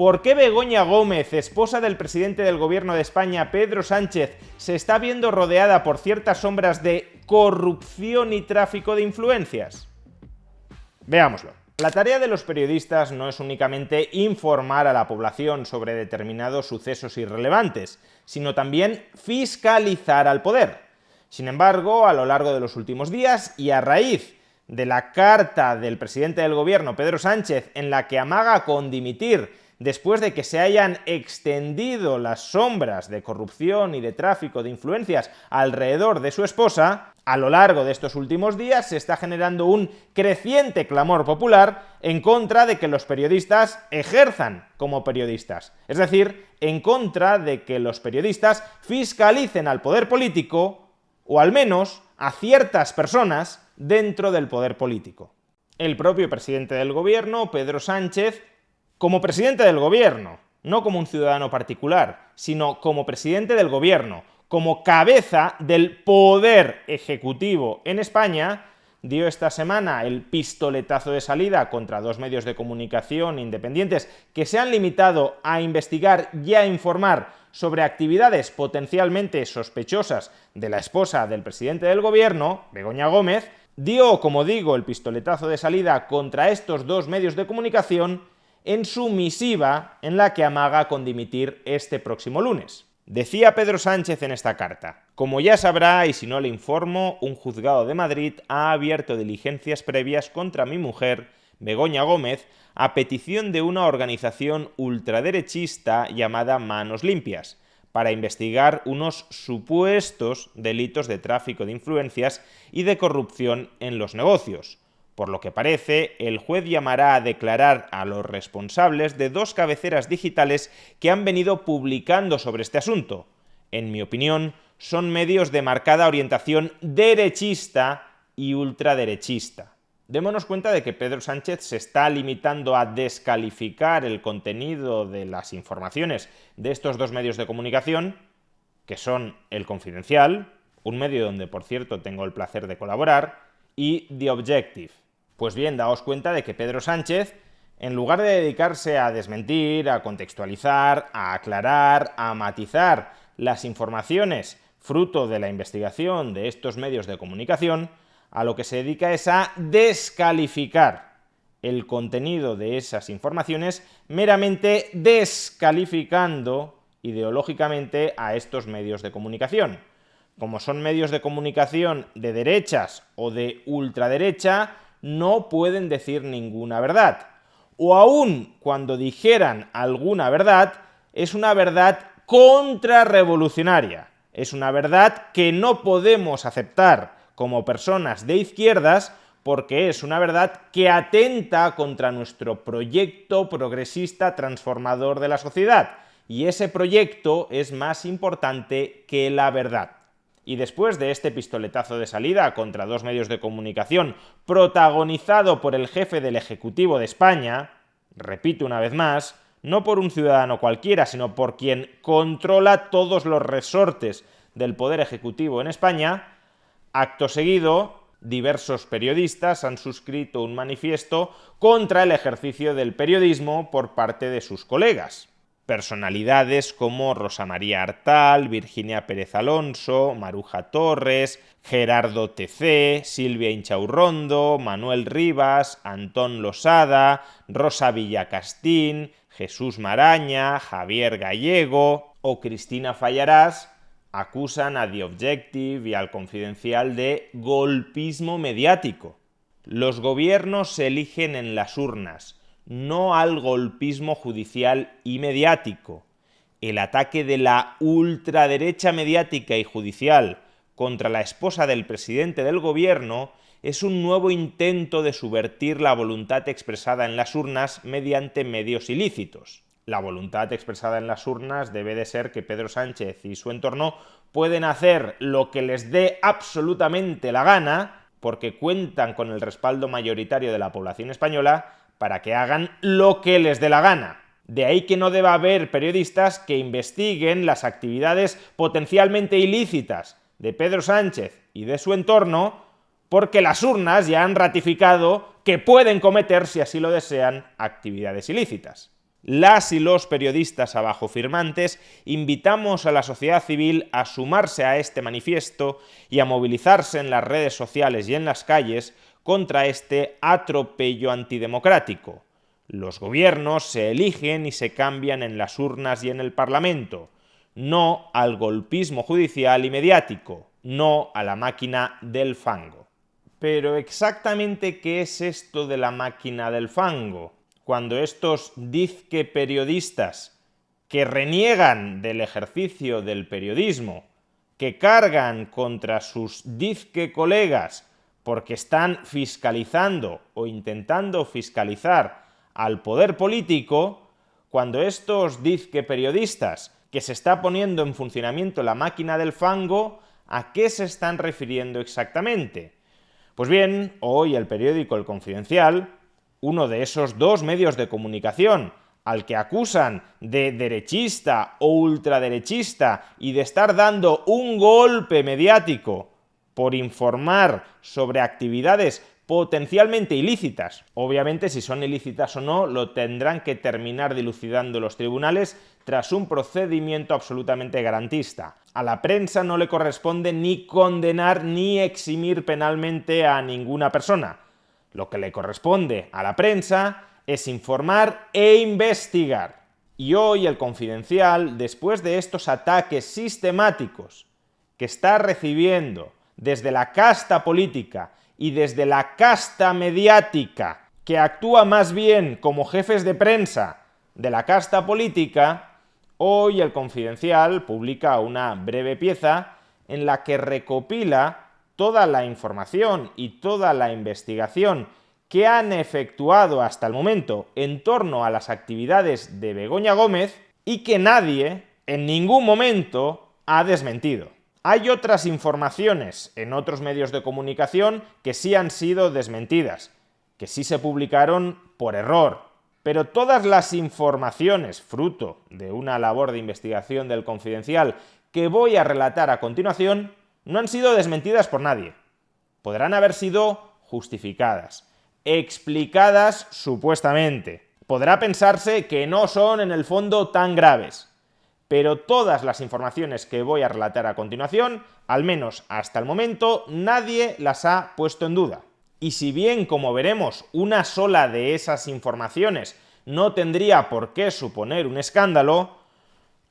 ¿Por qué Begoña Gómez, esposa del presidente del gobierno de España, Pedro Sánchez, se está viendo rodeada por ciertas sombras de corrupción y tráfico de influencias? Veámoslo. La tarea de los periodistas no es únicamente informar a la población sobre determinados sucesos irrelevantes, sino también fiscalizar al poder. Sin embargo, a lo largo de los últimos días y a raíz de la carta del presidente del gobierno, Pedro Sánchez, en la que amaga con dimitir después de que se hayan extendido las sombras de corrupción y de tráfico de influencias alrededor de su esposa, a lo largo de estos últimos días se está generando un creciente clamor popular en contra de que los periodistas ejerzan como periodistas, es decir, en contra de que los periodistas fiscalicen al poder político o al menos a ciertas personas dentro del poder político. El propio presidente del gobierno, Pedro Sánchez, como presidente del gobierno, no como un ciudadano particular, sino como presidente del gobierno, como cabeza del poder ejecutivo en España, dio esta semana el pistoletazo de salida contra dos medios de comunicación independientes que se han limitado a investigar y a informar sobre actividades potencialmente sospechosas de la esposa del presidente del gobierno, Begoña Gómez, dio, como digo, el pistoletazo de salida contra estos dos medios de comunicación en su misiva en la que amaga con dimitir este próximo lunes. Decía Pedro Sánchez en esta carta: como ya sabrá, y si no le informo, un juzgado de Madrid ha abierto diligencias previas contra mi mujer, Begoña Gómez, a petición de una organización ultraderechista llamada Manos Limpias, para investigar unos supuestos delitos de tráfico de influencias y de corrupción en los negocios. Por lo que parece, el juez llamará a declarar a los responsables de dos cabeceras digitales que han venido publicando sobre este asunto. En mi opinión, son medios de marcada orientación derechista y ultraderechista. Démonos cuenta de que Pedro Sánchez se está limitando a descalificar el contenido de las informaciones de estos dos medios de comunicación, que son El Confidencial, un medio donde, por cierto, tengo el placer de colaborar, y The Objective. Pues bien, daos cuenta de que Pedro Sánchez, en lugar de dedicarse a desmentir, a contextualizar, a aclarar, a matizar las informaciones fruto de la investigación de estos medios de comunicación, a lo que se dedica es a descalificar el contenido de esas informaciones, meramente descalificando ideológicamente a estos medios de comunicación. Como son medios de comunicación de derechas o de ultraderecha, no pueden decir ninguna verdad. O aun cuando dijeran alguna verdad, es una verdad contrarrevolucionaria. Es una verdad que no podemos aceptar como personas de izquierdas porque es una verdad que atenta contra nuestro proyecto progresista transformador de la sociedad. Y ese proyecto es más importante que la verdad. Y después de este pistoletazo de salida contra dos medios de comunicación protagonizado por el jefe del Ejecutivo de España, repito una vez más, no por un ciudadano cualquiera, sino por quien controla todos los resortes del poder ejecutivo en España, acto seguido, diversos periodistas han suscrito un manifiesto contra el ejercicio del periodismo por parte de sus colegas. Personalidades como Rosa María Artal, Virginia Pérez Alonso, Maruja Torres, Gerardo Tc, Silvia Inchaurrondo, Manuel Rivas, Antón Losada, Rosa Villacastín, Jesús Maraña, Javier Gallego o Cristina Fallarás acusan a The Objective y al Confidencial de golpismo mediático. Los gobiernos se eligen en las urnas, no al golpismo judicial y mediático. El ataque de la ultraderecha mediática y judicial contra la esposa del presidente del gobierno es un nuevo intento de subvertir la voluntad expresada en las urnas mediante medios ilícitos. La voluntad expresada en las urnas debe de ser que Pedro Sánchez y su entorno pueden hacer lo que les dé absolutamente la gana, porque cuentan con el respaldo mayoritario de la población española, para que hagan lo que les dé la gana. De ahí que no deba haber periodistas que investiguen las actividades potencialmente ilícitas de Pedro Sánchez y de su entorno, porque las urnas ya han ratificado que pueden cometer, si así lo desean, actividades ilícitas. Las y los periodistas abajo firmantes invitamos a la sociedad civil a sumarse a este manifiesto y a movilizarse en las redes sociales y en las calles contra este atropello antidemocrático. Los gobiernos se eligen y se cambian en las urnas y en el Parlamento, no al golpismo judicial y mediático, no a la máquina del fango. Pero exactamente ¿qué es esto de la máquina del fango? Cuando estos dizque periodistas que reniegan del ejercicio del periodismo, que cargan contra sus dizque colegas porque están fiscalizando o intentando fiscalizar al poder político, cuando estos dizque periodistas que se está poniendo en funcionamiento la máquina del fango, ¿a qué se están refiriendo exactamente? Pues bien, hoy el periódico El Confidencial, uno de esos dos medios de comunicación al que acusan de derechista o ultraderechista y de estar dando un golpe mediático por informar sobre actividades potencialmente ilícitas. Obviamente, si son ilícitas o no, lo tendrán que terminar dilucidando los tribunales tras un procedimiento absolutamente garantista. A la prensa no le corresponde ni condenar ni eximir penalmente a ninguna persona. Lo que le corresponde a la prensa es informar e investigar. Y hoy El Confidencial, después de estos ataques sistemáticos que está recibiendo desde la casta política y desde la casta mediática, que actúa más bien como jefes de prensa de la casta política, hoy El Confidencial publica una breve pieza en la que recopila toda la información y toda la investigación que han efectuado hasta el momento en torno a las actividades de Begoña Gómez y que nadie, en ningún momento, ha desmentido. Hay otras informaciones en otros medios de comunicación que sí han sido desmentidas, que sí se publicaron por error, pero todas las informaciones fruto de una labor de investigación del Confidencial que voy a relatar a continuación no han sido desmentidas por nadie. Podrán haber sido justificadas, explicadas supuestamente. Podrá pensarse que no son en el fondo tan graves. Pero todas las informaciones que voy a relatar a continuación, al menos hasta el momento, nadie las ha puesto en duda. Y si bien, como veremos, una sola de esas informaciones no tendría por qué suponer un escándalo,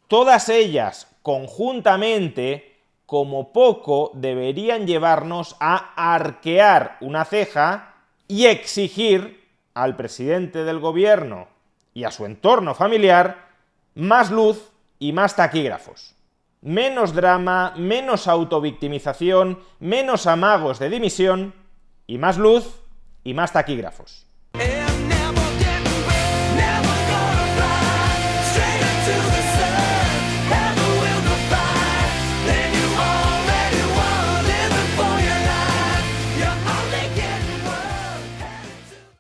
todas ellas conjuntamente, como poco, deberían llevarnos a arquear una ceja y exigir al presidente del gobierno y a su entorno familiar más luz y más taquígrafos. Menos drama, menos autovictimización, menos amagos de dimisión y más luz y más taquígrafos.